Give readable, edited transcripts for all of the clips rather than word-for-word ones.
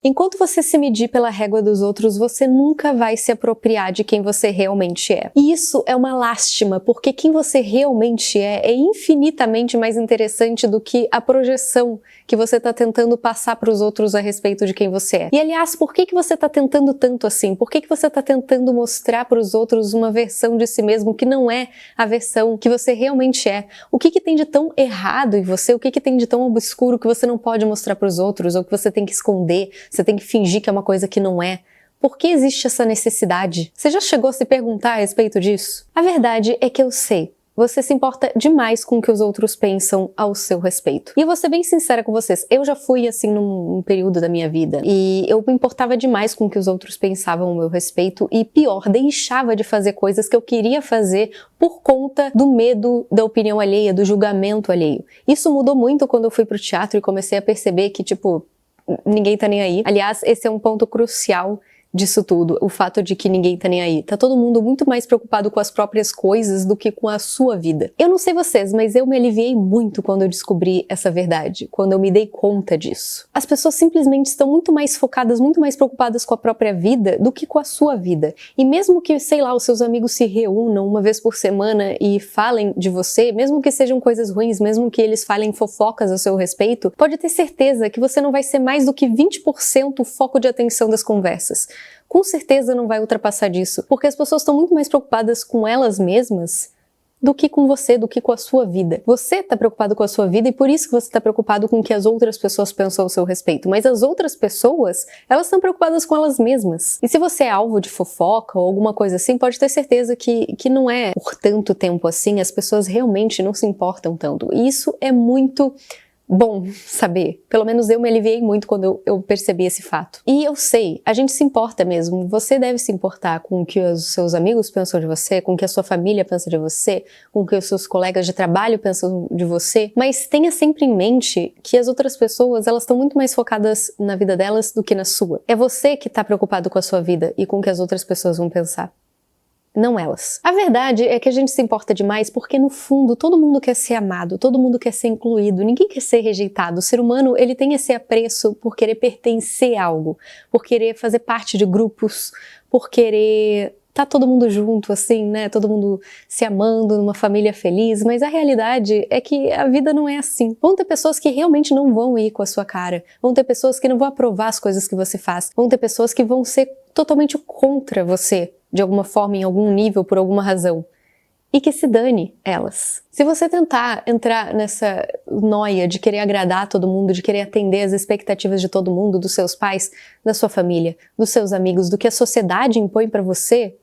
Enquanto você se medir pela régua dos outros, você nunca vai se apropriar de quem você realmente é. E isso é uma lástima, porque quem você realmente é infinitamente mais interessante do que a projeção que você está tentando passar para os outros a respeito de quem você é. E aliás, por que você está tentando tanto assim? Por que você está tentando mostrar para os outros uma versão de si mesmo que não é a versão que você realmente é? O que tem de tão errado em você? O que tem de tão obscuro que você não pode mostrar para os outros ou que você tem que esconder? Você tem que fingir que é uma coisa que não é. Por que existe essa necessidade? Você já chegou a se perguntar a respeito disso? A verdade é que eu sei. Você se importa demais com o que os outros pensam ao seu respeito. E eu vou ser bem sincera com vocês, eu já fui assim num período da minha vida e eu me importava demais com o que os outros pensavam ao meu respeito e pior, deixava de fazer coisas que eu queria fazer por conta do medo da opinião alheia, do julgamento alheio. Isso mudou muito quando eu fui pro teatro e comecei a perceber que, tipo, ninguém tá nem aí. Aliás, esse é um ponto crucial disso tudo, o fato de que ninguém tá nem aí. Tá todo mundo muito mais preocupado com as próprias coisas do que com a sua vida. Eu não sei vocês, mas eu me aliviei muito quando eu descobri essa verdade, quando eu me dei conta disso. As pessoas simplesmente estão muito mais focadas, muito mais preocupadas com a própria vida do que com a sua vida. E mesmo que, sei lá, os seus amigos se reúnam uma vez por semana e falem de você, mesmo que sejam coisas ruins, mesmo que eles falem fofocas a seu respeito, pode ter certeza que você não vai ser mais do que 20% o foco de atenção das conversas. Com certeza não vai ultrapassar disso, porque as pessoas estão muito mais preocupadas com elas mesmas do que com você, do que com a sua vida. Você está preocupado com a sua vida e por isso que você está preocupado com o que as outras pessoas pensam ao seu respeito. Mas as outras pessoas, elas estão preocupadas com elas mesmas. E se você é alvo de fofoca ou alguma coisa assim, pode ter certeza que não é por tanto tempo assim, as pessoas realmente não se importam tanto. E isso é muito bom saber. Pelo menos eu me aliviei muito quando eu percebi esse fato. E eu sei, a gente se importa mesmo. Você deve se importar com o que os seus amigos pensam de você, com o que a sua família pensa de você, com o que os seus colegas de trabalho pensam de você. Mas tenha sempre em mente que as outras pessoas, elas estão muito mais focadas na vida delas do que na sua. É você que está preocupado com a sua vida e com o que as outras pessoas vão pensar. Não elas. A verdade é que a gente se importa demais porque, no fundo, todo mundo quer ser amado, todo mundo quer ser incluído, ninguém quer ser rejeitado. O ser humano, ele tem esse apreço por querer pertencer a algo, por querer fazer parte de grupos, por querer tá todo mundo junto, assim, né? Todo mundo se amando, numa família feliz, mas a realidade é que a vida não é assim. Vão ter pessoas que realmente não vão ir com a sua cara, vão ter pessoas que não vão aprovar as coisas que você faz, vão ter pessoas que vão ser totalmente contra você, de alguma forma, em algum nível, por alguma razão. E que se dane elas. Se você tentar entrar nessa noia de querer agradar todo mundo, de querer atender às expectativas de todo mundo, dos seus pais, da sua família, dos seus amigos, do que a sociedade impõe pra você,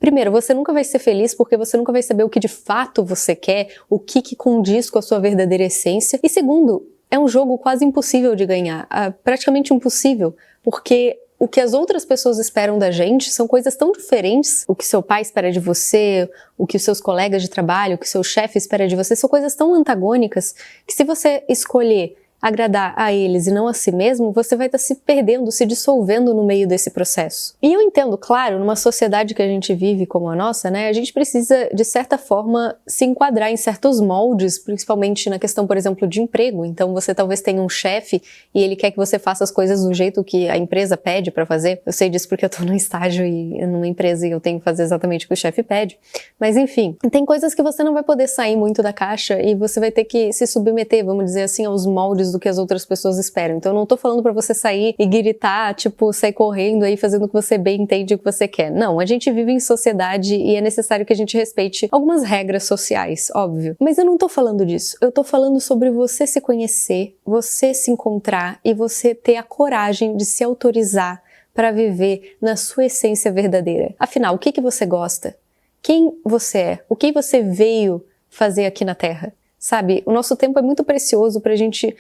primeiro, você nunca vai ser feliz porque você nunca vai saber o que de fato você quer, o que condiz com a sua verdadeira essência. E segundo, é um jogo quase impossível de ganhar, praticamente impossível, porque o que as outras pessoas esperam da gente são coisas tão diferentes. O que seu pai espera de você, o que os seus colegas de trabalho, o que seu chefe espera de você, são coisas tão antagônicas que se você escolher agradar a eles e não a si mesmo, você vai estar se perdendo, se dissolvendo no meio desse processo. E eu entendo, claro, numa sociedade que a gente vive como a nossa, né, a gente precisa, de certa forma, se enquadrar em certos moldes, principalmente na questão, por exemplo, de emprego. Então você talvez tenha um chefe e ele quer que você faça as coisas do jeito que a empresa pede para fazer. Eu sei disso porque eu tô num estágio e numa empresa e eu tenho que fazer exatamente o que o chefe pede. Mas enfim, tem coisas que você não vai poder sair muito da caixa e você vai ter que se submeter, vamos dizer assim, aos moldes do que as outras pessoas esperam. Então eu não tô falando pra você sair e gritar, tipo, sair correndo aí, fazendo o que você bem entende, o que você quer. Não, a gente vive em sociedade e é necessário que a gente respeite algumas regras sociais, óbvio. Mas eu não tô falando disso. Eu tô falando sobre você se conhecer, você se encontrar e você ter a coragem de se autorizar para viver na sua essência verdadeira. Afinal, o que você gosta? Quem você é? O que você veio fazer aqui na Terra? Sabe, o nosso tempo é muito precioso pra gente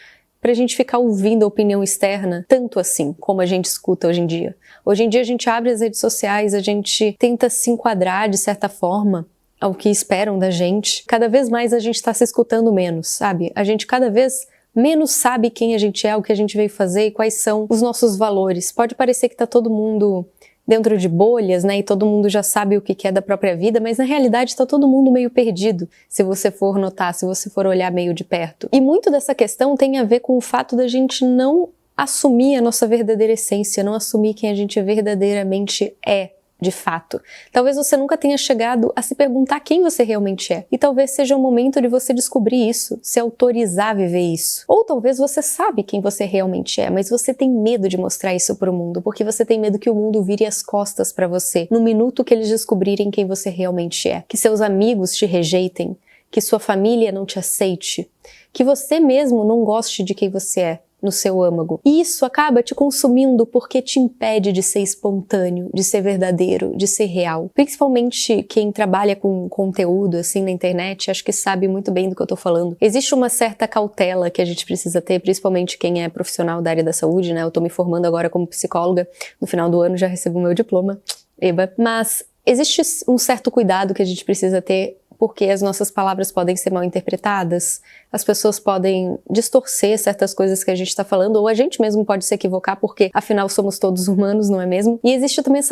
ficar ouvindo a opinião externa tanto assim, como a gente escuta hoje em dia. Hoje em dia a gente abre as redes sociais, a gente tenta se enquadrar de certa forma ao que esperam da gente. Cada vez mais a gente está se escutando menos, sabe? A gente cada vez menos sabe quem a gente é, o que a gente veio fazer e quais são os nossos valores. Pode parecer que tá todo mundo dentro de bolhas, né, e todo mundo já sabe o que é da própria vida, mas na realidade está todo mundo meio perdido, se você for notar, se você for olhar meio de perto. E muito dessa questão tem a ver com o fato da gente não assumir a nossa verdadeira essência, não assumir quem a gente verdadeiramente é. De fato. Talvez você nunca tenha chegado a se perguntar quem você realmente é. E talvez seja o momento de você descobrir isso, se autorizar a viver isso. Ou talvez você sabe quem você realmente é, mas você tem medo de mostrar isso para o mundo, porque você tem medo que o mundo vire as costas para você no minuto que eles descobrirem quem você realmente é. Que seus amigos te rejeitem, que sua família não te aceite, que você mesmo não goste de quem você é no seu âmago. E isso acaba te consumindo porque te impede de ser espontâneo, de ser verdadeiro, de ser real. Principalmente quem trabalha com conteúdo assim na internet, acho que sabe muito bem do que eu tô falando. Existe uma certa cautela que a gente precisa ter, principalmente quem é profissional da área da saúde, né? Eu tô me formando agora como psicóloga, no final do ano já recebo o meu diploma, eba. Mas existe um certo cuidado que a gente precisa ter, porque as nossas palavras podem ser mal interpretadas, as pessoas podem distorcer certas coisas que a gente está falando, ou a gente mesmo pode se equivocar, porque afinal somos todos humanos, não é mesmo? E existe também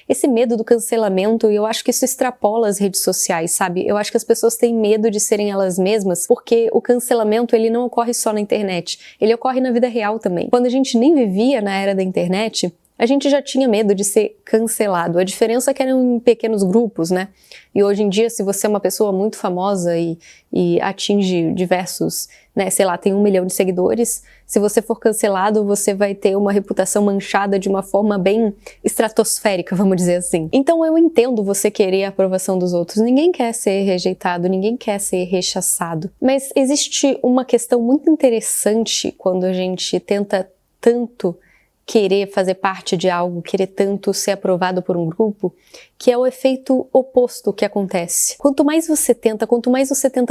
esse medo do cancelamento, e eu acho que isso extrapola as redes sociais, sabe? Eu acho que as pessoas têm medo de serem elas mesmas, porque o cancelamento, ele não ocorre só na internet, ele ocorre na vida real também. Quando a gente nem vivia na era da internet, a gente já tinha medo de ser cancelado. A diferença é que eram em pequenos grupos, né? E hoje em dia, se você é uma pessoa muito famosa e atinge diversos, né, sei lá, tem 1 milhão de seguidores, se você for cancelado, você vai ter uma reputação manchada de uma forma bem estratosférica, vamos dizer assim. Então eu entendo você querer a aprovação dos outros. Ninguém quer ser rejeitado, ninguém quer ser rechaçado. Mas existe uma questão muito interessante quando a gente tenta tanto querer fazer parte de algo, querer tanto ser aprovado por um grupo, que é o efeito oposto que acontece. Quanto mais você tenta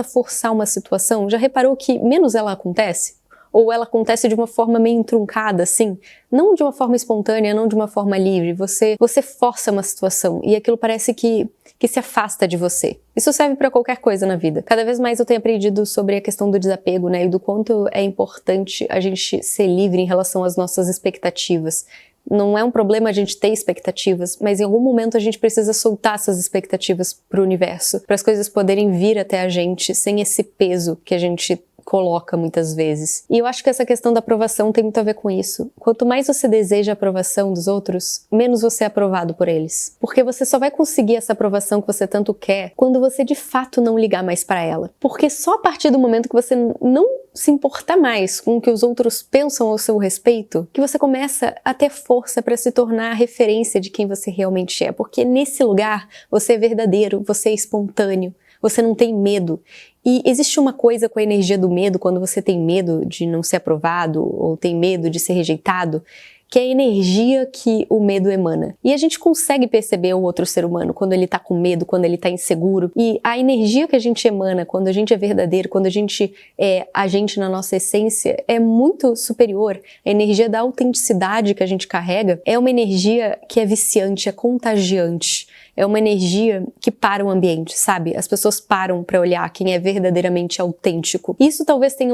forçar uma situação, já reparou que menos ela acontece? Ou ela acontece de uma forma meio truncada, assim? Não de uma forma espontânea, não de uma forma livre. Você força uma situação e aquilo parece que se afasta de você. Isso serve para qualquer coisa na vida. Cada vez mais eu tenho aprendido sobre a questão do desapego, né? E do quanto é importante a gente ser livre em relação às nossas expectativas. Não é um problema a gente ter expectativas, mas em algum momento a gente precisa soltar essas expectativas pro universo, para as coisas poderem vir até a gente sem esse peso que a gente coloca muitas vezes. E eu acho que essa questão da aprovação tem muito a ver com isso. Quanto mais você deseja a aprovação dos outros, menos você é aprovado por eles. Porque você só vai conseguir essa aprovação que você tanto quer quando você de fato não ligar mais pra ela. Porque só a partir do momento que você não se importar mais com o que os outros pensam ao seu respeito, que você começa a ter força pra se tornar a referência de quem você realmente é. Porque nesse lugar você é verdadeiro, você é espontâneo, você não tem medo. E existe uma coisa com a energia do medo, quando você tem medo de não ser aprovado ou tem medo de ser rejeitado, que é a energia que o medo emana. E a gente consegue perceber o outro ser humano quando ele tá com medo, quando ele tá inseguro. E a energia que a gente emana quando a gente é verdadeiro, quando a gente é a gente na nossa essência, é muito superior. A energia da autenticidade que a gente carrega é uma energia que é viciante, é contagiante. É uma energia que para o ambiente, sabe? As pessoas param pra olhar quem é verdadeiramente autêntico. Isso talvez tenha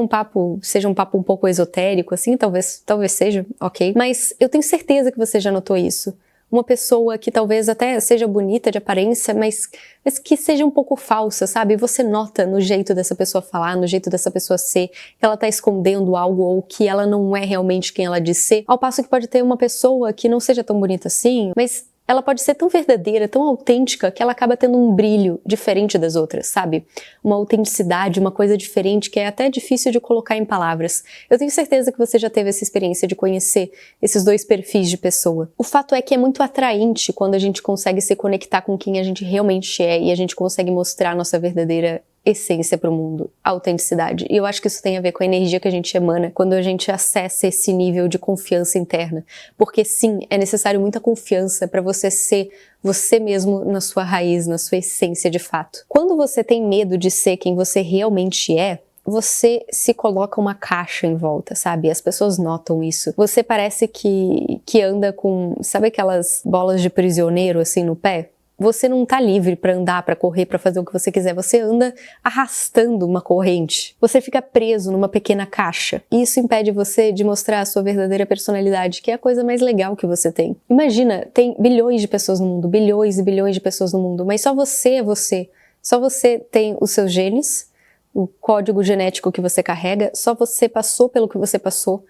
seja um papo um pouco esotérico, assim, talvez seja, ok? Mas eu tenho certeza que você já notou isso. Uma pessoa que talvez até seja bonita de aparência, mas que seja um pouco falsa, sabe? Você nota no jeito dessa pessoa falar, no jeito dessa pessoa ser, que ela tá escondendo algo ou que ela não é realmente quem ela diz ser. Ao passo que pode ter uma pessoa que não seja tão bonita assim, mas ela pode ser tão verdadeira, tão autêntica, que ela acaba tendo um brilho diferente das outras, sabe? Uma autenticidade, uma coisa diferente que é até difícil de colocar em palavras. Eu tenho certeza que você já teve essa experiência de conhecer esses dois perfis de pessoa. O fato é que é muito atraente quando a gente consegue se conectar com quem a gente realmente é e a gente consegue mostrar a nossa verdadeira essência para o mundo, a autenticidade. E eu acho que isso tem a ver com a energia que a gente emana quando a gente acessa esse nível de confiança interna. Porque sim, é necessário muita confiança para você ser você mesmo na sua raiz, na sua essência de fato. Quando você tem medo de ser quem você realmente é, você se coloca uma caixa em volta, sabe? As pessoas notam isso. Você parece que anda com, sabe aquelas bolas de prisioneiro assim no pé? Você não tá livre pra andar, pra correr, pra fazer o que você quiser. Você anda arrastando uma corrente. Você fica preso numa pequena caixa. E isso impede você de mostrar a sua verdadeira personalidade, que é a coisa mais legal que você tem. Imagina, tem bilhões de pessoas no mundo, bilhões e bilhões de pessoas no mundo, mas só você é você. Só você tem os seus genes, o código genético que você carrega, só você passou pelo que você passou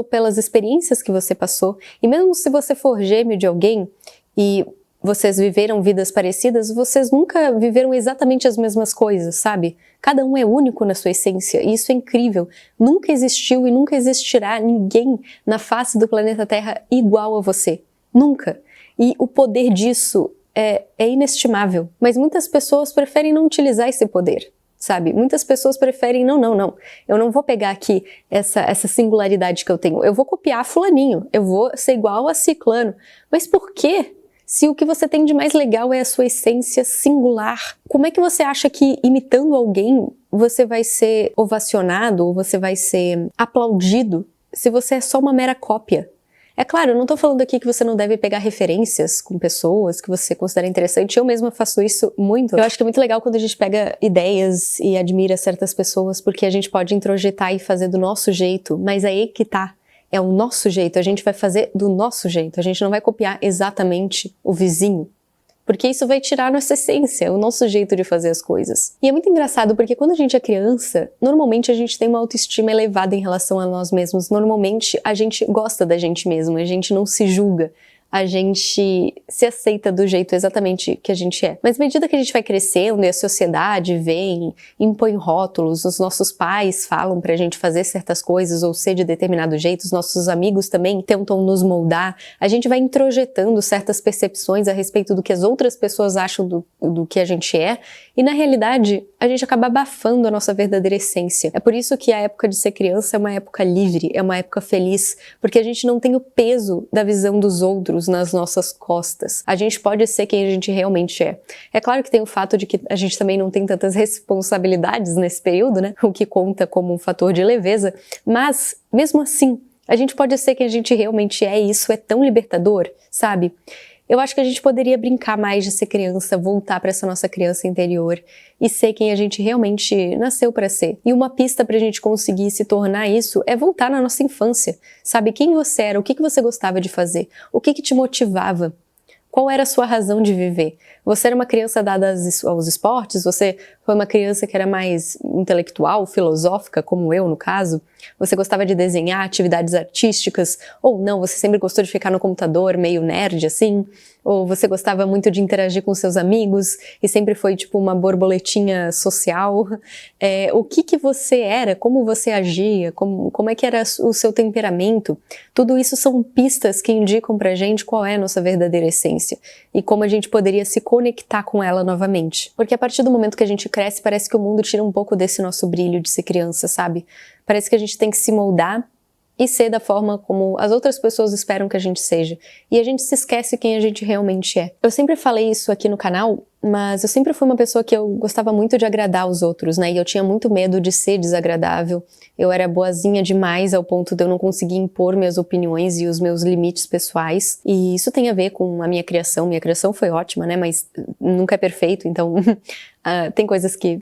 pelas experiências que você passou, e mesmo se você for gêmeo de alguém e vocês viveram vidas parecidas, vocês nunca viveram exatamente as mesmas coisas, sabe? Cada um é único na sua essência, e isso é incrível. Nunca existiu e nunca existirá ninguém na face do planeta Terra igual a você. Nunca. E o poder disso é inestimável. Mas muitas pessoas preferem não utilizar esse poder, sabe? Muitas pessoas preferem, não. Eu não vou pegar aqui essa singularidade que eu tenho. Eu vou copiar fulaninho. Eu vou ser igual a ciclano. Mas por quê? Se o que você tem de mais legal é a sua essência singular, como é que você acha que imitando alguém você vai ser ovacionado ou você vai ser aplaudido se você é só uma mera cópia? É claro, eu não tô falando aqui que você não deve pegar referências com pessoas que você considera interessante. Eu mesma faço isso muito. Eu acho que é muito legal quando a gente pega ideias e admira certas pessoas, porque a gente pode introjetar e fazer do nosso jeito, mas aí que tá. É o nosso jeito, a gente vai fazer do nosso jeito, a gente não vai copiar exatamente o vizinho, porque isso vai tirar a nossa essência, o nosso jeito de fazer as coisas. E é muito engraçado porque quando a gente é criança, normalmente a gente tem uma autoestima elevada em relação a nós mesmos, normalmente a gente gosta da gente mesmo, a gente não se julga, a gente se aceita do jeito exatamente que a gente é. Mas à medida que a gente vai crescendo e a sociedade vem, impõe rótulos, os nossos pais falam pra gente fazer certas coisas ou ser de determinado jeito, os nossos amigos também tentam nos moldar, a gente vai introjetando certas percepções a respeito do que as outras pessoas acham do que a gente é, e na realidade a gente acaba abafando a nossa verdadeira essência. É por isso que a época de ser criança é uma época livre, é uma época feliz, porque a gente não tem o peso da visão dos outros nas nossas costas. A gente pode ser quem a gente realmente é. É claro que tem o fato de que a gente também não tem tantas responsabilidades nesse período, né? O que conta como um fator de leveza, mas mesmo assim, a gente pode ser quem a gente realmente é, e isso é tão libertador, sabe? Eu acho que a gente poderia brincar mais de ser criança, voltar para essa nossa criança interior e ser quem a gente realmente nasceu para ser. E uma pista pra gente conseguir se tornar isso é voltar na nossa infância. Sabe quem você era, o que você gostava de fazer, o que te motivava, qual era a sua razão de viver. Você era uma criança dada aos esportes? Você foi uma criança que era mais intelectual, filosófica, como eu no caso? Você gostava de desenhar, atividades artísticas? Ou não, você sempre gostou de ficar no computador, meio nerd assim? Ou você gostava muito de interagir com seus amigos e sempre foi tipo uma borboletinha social? O que você era? Como você agia? Como é que era o seu temperamento? Tudo isso são pistas que indicam pra gente qual é a nossa verdadeira essência e como a gente poderia se conectar com ela novamente. Porque a partir do momento que a gente cresce, parece que o mundo tira um pouco desse nosso brilho de ser criança, sabe? Parece que a gente tem que se moldar e ser da forma como as outras pessoas esperam que a gente seja. E a gente se esquece quem a gente realmente é. Eu sempre falei isso aqui no canal, mas eu sempre fui uma pessoa que eu gostava muito de agradar os outros, né? E eu tinha muito medo de ser desagradável. Eu era boazinha demais ao ponto de eu não conseguir impor minhas opiniões e os meus limites pessoais. E isso tem a ver com a minha criação. Minha criação foi ótima, né? Mas nunca é perfeito, então tem coisas que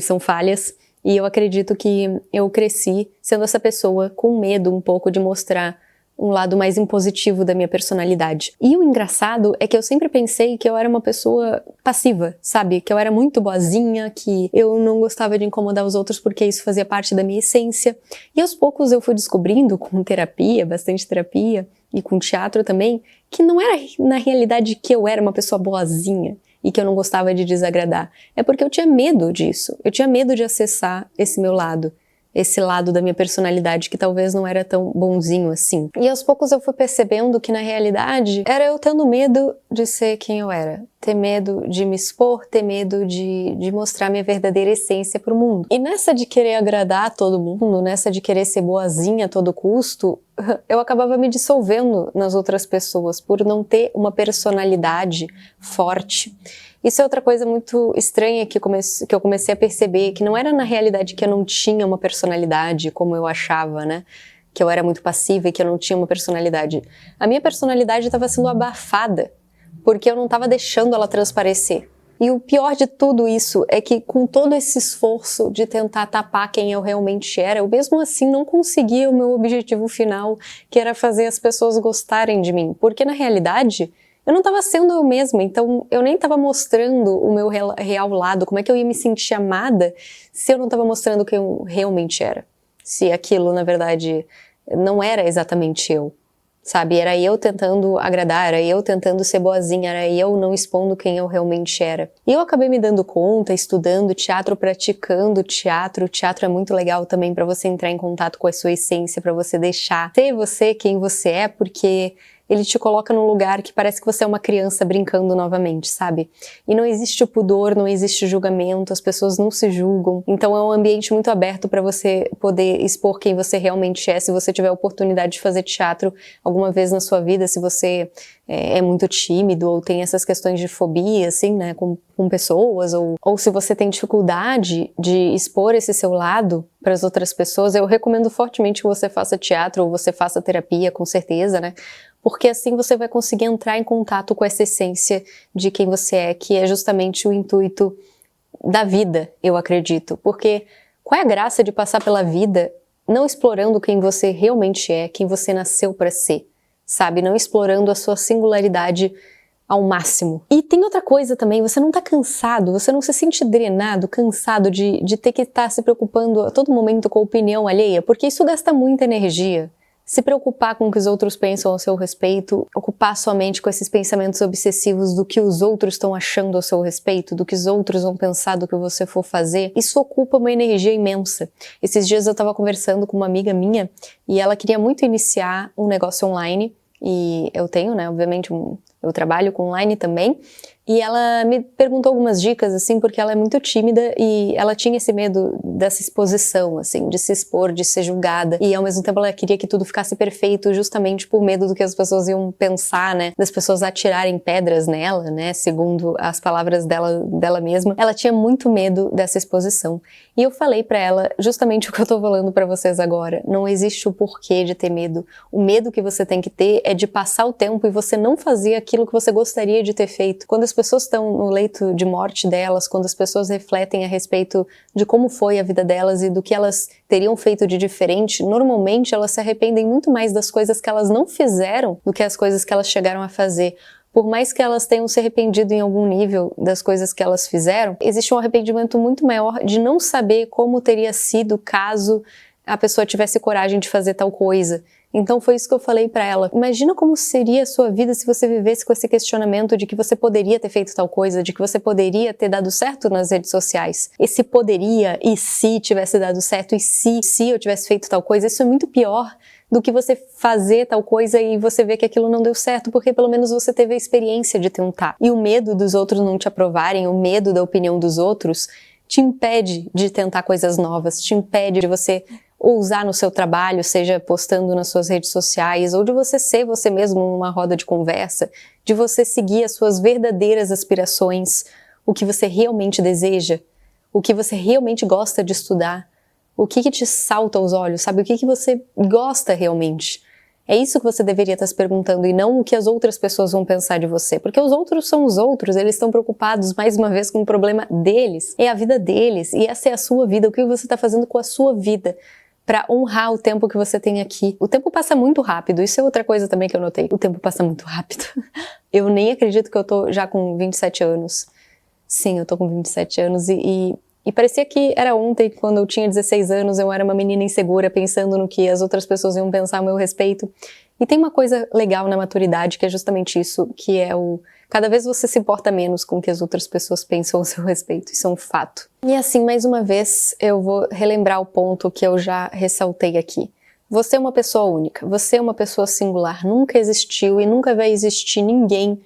são falhas. E eu acredito que eu cresci sendo essa pessoa com medo um pouco de mostrar um lado mais impositivo da minha personalidade. E o engraçado é que eu sempre pensei que eu era uma pessoa passiva, sabe? Que eu era muito boazinha, que eu não gostava de incomodar os outros porque isso fazia parte da minha essência. E aos poucos eu fui descobrindo, com terapia, bastante terapia, e com teatro também, que não era na realidade que eu era uma pessoa boazinha e que eu não gostava de desagradar. É porque eu tinha medo disso. Eu tinha medo de acessar esse meu lado. Esse lado da minha personalidade que talvez não era tão bonzinho assim. E aos poucos eu fui percebendo que na realidade era eu tendo medo de ser quem eu era. Ter medo de me expor, ter medo de mostrar minha verdadeira essência pro mundo. E nessa de querer agradar a todo mundo, nessa de querer ser boazinha a todo custo, eu acabava me dissolvendo nas outras pessoas por não ter uma personalidade forte. Isso é outra coisa muito estranha que eu comecei a perceber, que não era na realidade que eu não tinha uma personalidade como eu achava, né? Que eu era muito passiva e que eu não tinha uma personalidade. A minha personalidade estava sendo abafada, porque eu não estava deixando ela transparecer. E o pior de tudo isso é que com todo esse esforço de tentar tapar quem eu realmente era, eu mesmo assim não conseguia o meu objetivo final, que era fazer as pessoas gostarem de mim. Porque na realidade, eu não estava sendo eu mesma, então eu nem estava mostrando o meu real lado, como é que eu ia me sentir amada se eu não estava mostrando quem eu realmente era. Se aquilo, na verdade, não era exatamente eu, sabe? Era eu tentando agradar, era eu tentando ser boazinha, era eu não expondo quem eu realmente era. E eu acabei me dando conta, estudando teatro, praticando teatro. O teatro é muito legal também para você entrar em contato com a sua essência, para você deixar ser você quem você é, porque ele te coloca num lugar que parece que você é uma criança brincando novamente, sabe? E não existe o pudor, não existe julgamento, as pessoas não se julgam. Então é um ambiente muito aberto para você poder expor quem você realmente é. Se você tiver a oportunidade de fazer teatro alguma vez na sua vida, se você é muito tímido ou tem essas questões de fobia, assim, né, com pessoas, ou se você tem dificuldade de expor esse seu lado para as outras pessoas, eu recomendo fortemente que você faça teatro ou você faça terapia, com certeza, né? Porque assim você vai conseguir entrar em contato com essa essência de quem você é, que é justamente o intuito da vida, eu acredito. Porque qual é a graça de passar pela vida não explorando quem você realmente é, quem você nasceu para ser, sabe? Não explorando a sua singularidade ao máximo. E tem outra coisa também, você não tá cansado, você não se sente drenado, cansado de ter que estar se preocupando a todo momento com a opinião alheia, porque isso gasta muita energia. Se preocupar com o que os outros pensam ao seu respeito, ocupar sua mente com esses pensamentos obsessivos do que os outros estão achando ao seu respeito, do que os outros vão pensar do que você for fazer, isso ocupa uma energia imensa. Esses dias eu estava conversando com uma amiga minha e ela queria muito iniciar um negócio online, e eu tenho, né, obviamente, eu trabalho com online também, e ela me perguntou algumas dicas, assim, porque ela é muito tímida e ela tinha esse medo dessa exposição, assim, de se expor, de ser julgada, e ao mesmo tempo ela queria que tudo ficasse perfeito justamente por medo do que as pessoas iam pensar, né, das pessoas atirarem pedras nela, né, segundo as palavras dela mesma. Ela tinha muito medo dessa exposição. E eu falei pra ela justamente o que eu tô falando pra vocês agora. Não existe o porquê de ter medo. O medo que você tem que ter é de passar o tempo e você não fazer aquilo que você gostaria de ter feito. Quando as pessoas estão no leito de morte delas, quando as pessoas refletem a respeito de como foi a vida delas e do que elas teriam feito de diferente, normalmente elas se arrependem muito mais das coisas que elas não fizeram do que as coisas que elas chegaram a fazer. Por mais que elas tenham se arrependido em algum nível das coisas que elas fizeram, existe um arrependimento muito maior de não saber como teria sido caso a pessoa tivesse coragem de fazer tal coisa. Então foi isso que eu falei pra ela. Imagina como seria a sua vida se você vivesse com esse questionamento de que você poderia ter feito tal coisa, de que você poderia ter dado certo nas redes sociais. Esse poderia, e se tivesse dado certo, e se eu tivesse feito tal coisa, isso é muito pior do que você fazer tal coisa e você ver que aquilo não deu certo, porque pelo menos você teve a experiência de tentar. E o medo dos outros não te aprovarem, o medo da opinião dos outros, te impede de tentar coisas novas, te impede de você ousar no seu trabalho, seja postando nas suas redes sociais, ou de você ser você mesmo numa roda de conversa, de você seguir as suas verdadeiras aspirações, o que você realmente deseja, o que você realmente gosta de estudar, o que te salta aos olhos, sabe? O que você gosta realmente? É isso que você deveria estar se perguntando e não o que as outras pessoas vão pensar de você. Porque os outros são os outros, eles estão preocupados mais uma vez com o problema deles. É a vida deles e essa é a sua vida, o que você está fazendo com a sua vida para honrar o tempo que você tem aqui. O tempo passa muito rápido, isso é outra coisa também que eu notei. O tempo passa muito rápido. Eu nem acredito que eu tô já com 27 anos. Sim, eu tô com 27 anos e parecia que era ontem, quando eu tinha 16 anos, eu era uma menina insegura, pensando no que as outras pessoas iam pensar a meu respeito. E tem uma coisa legal na maturidade, que é justamente isso, que é cada vez você se importa menos com o que as outras pessoas pensam a seu respeito, isso é um fato. E assim, mais uma vez, eu vou relembrar o ponto que eu já ressaltei aqui. Você é uma pessoa única, você é uma pessoa singular, nunca existiu e nunca vai existir ninguém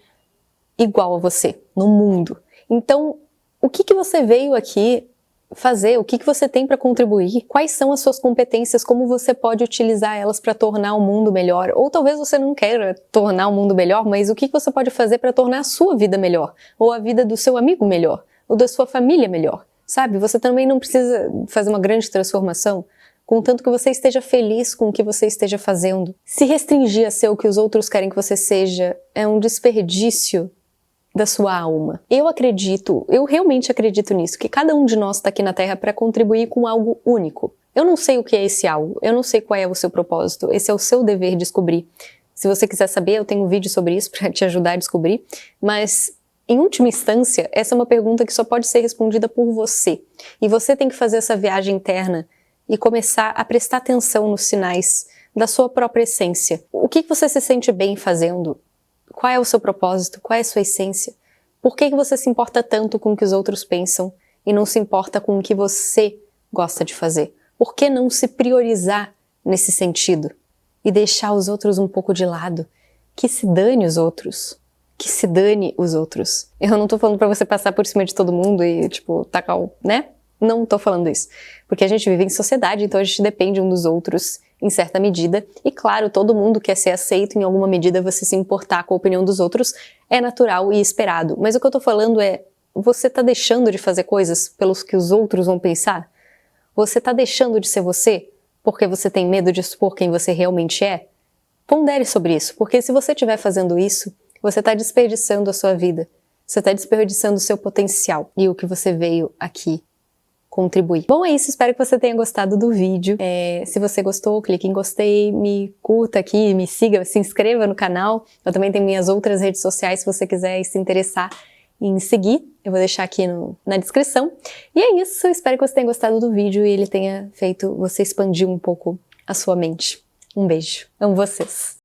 igual a você, no mundo. Então, o que você veio aqui fazer, o que você tem para contribuir, quais são as suas competências, como você pode utilizar elas para tornar o mundo melhor, ou talvez você não queira tornar o mundo melhor, mas o que você pode fazer para tornar a sua vida melhor, ou a vida do seu amigo melhor, ou da sua família melhor, sabe? Você também não precisa fazer uma grande transformação, contanto que você esteja feliz com o que você esteja fazendo. Se restringir a ser o que os outros querem que você seja é um desperdício da sua alma. Eu realmente acredito nisso, que cada um de nós está aqui na Terra para contribuir com algo único. Eu não sei o que é esse algo, eu não sei qual é o seu propósito, esse é o seu dever descobrir. Se você quiser saber, eu tenho um vídeo sobre isso para te ajudar a descobrir, mas em última instância, essa é uma pergunta que só pode ser respondida por você. E você tem que fazer essa viagem interna e começar a prestar atenção nos sinais da sua própria essência. O que você se sente bem fazendo? Qual é o seu propósito? Qual é a sua essência? Por que você se importa tanto com o que os outros pensam e não se importa com o que você gosta de fazer? Por que não se priorizar nesse sentido e deixar os outros um pouco de lado? Que se dane os outros. Que se dane os outros. Eu não tô falando pra você passar por cima de todo mundo e, tipo, tacar o, né? Não tô falando isso. Porque a gente vive em sociedade, então a gente depende um dos outros em certa medida. E claro, todo mundo quer ser aceito, em alguma medida você se importar com a opinião dos outros é natural e esperado. Mas o que eu tô falando é, você tá deixando de fazer coisas pelos que os outros vão pensar? Você tá deixando de ser você porque você tem medo de expor quem você realmente é? Pondere sobre isso, porque se você estiver fazendo isso, você está desperdiçando a sua vida. Você está desperdiçando o seu potencial e o que você veio aqui contribuir. Bom, é isso. Espero que você tenha gostado do vídeo. Se você gostou, clique em gostei, me curta aqui, me siga, se inscreva no canal. Eu também tenho minhas outras redes sociais, se você quiser se interessar em seguir. Eu vou deixar aqui na descrição. E é isso. Espero que você tenha gostado do vídeo e ele tenha feito você expandir um pouco a sua mente. Um beijo. Amo vocês.